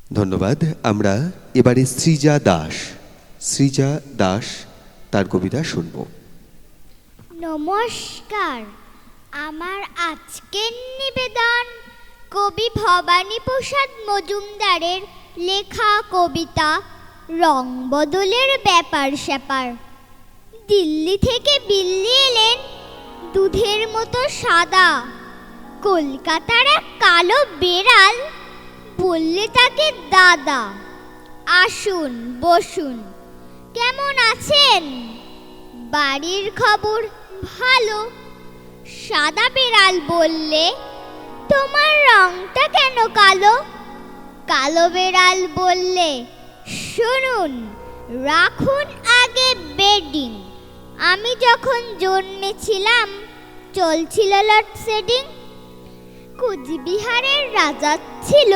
ধন্যবাদ। আমরা এবারে সৃজা দাস তার কবিতা শুনব। নমস্কার, আমার আজকের নিবেদন কবি ভবানী প্রসাদ মজুমদারের লেখা কবিতা রং বদলের ব্যাপার স্যাপার। দিল্লি থেকে বিল্লি এলেন দুধের মতো সাদা, কলকাতার এক কালো বেড়াল বললে তাকে দাদা। আসুন বসুন, কেমন আছেন? বাড়ির খবর ভালো। সাদা বেড়াল বললে, তোমার রংটা কেন কালো? কালো বেড়াল বললে, শুনুন, রাখুন আগে বেডিং। আমি যখন জন্মেছিলাম চলছিল লোডশেডিং। কুচবিহারের রাজা ছিল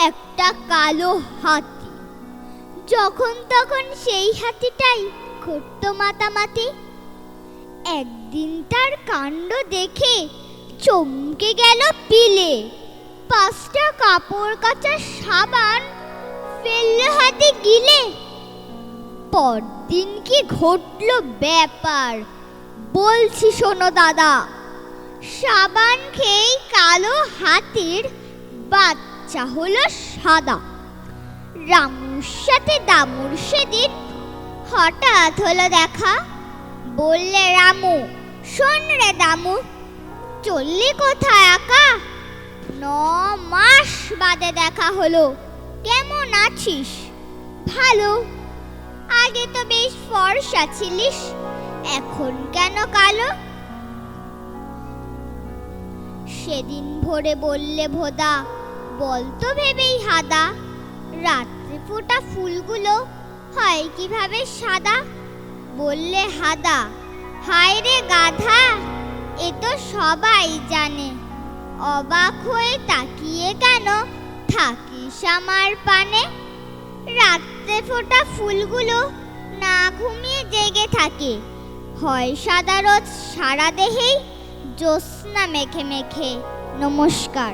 একটা কালো হাতি। যখন তখন সেই হাতিটাই করতো মাতামাতি। একদিন তার কাণ্ড দেখে চমকে গেল পিলে। 5টা কাপড় কাচার সাবান ফেললো হাতে গিলে। পরদিন কি ঘটলো ব্যাপার বলছি শোনো দাদা। সাবান খেয়েই কালো হাতির বাচ্চা হলো সাদা। রামুর সাথে দামুর সেদিন হঠাৎ হলো দেখা। বললে রামু, শোন রে দামু, চললি কোথায় একা? 9 মাস বাদে দেখা হলো, কেমন আছিস? ভালো। আগে তো বেশ ফর্সা ছিলিস, এখন কেন কালো? সেদিন ভোরে বললে ভোদা, বলতো ভেবেই হাদা, রাত্রে ফোটা ফুলগুলো হয় কিভাবে সাদা? বললে হাদা, হায় রে গাধা, এ তো সবাই জানে। অবাক হয়ে তাকিয়ে কেন থাকিস আমার পানে? রাত্রে ফোটা ফুলগুলো না ঘুমিয়ে জেগে থাকে, হয় সাদা রোদ সারা দেহেই জ্যোৎস্না মেখে মেখে। নমস্কার।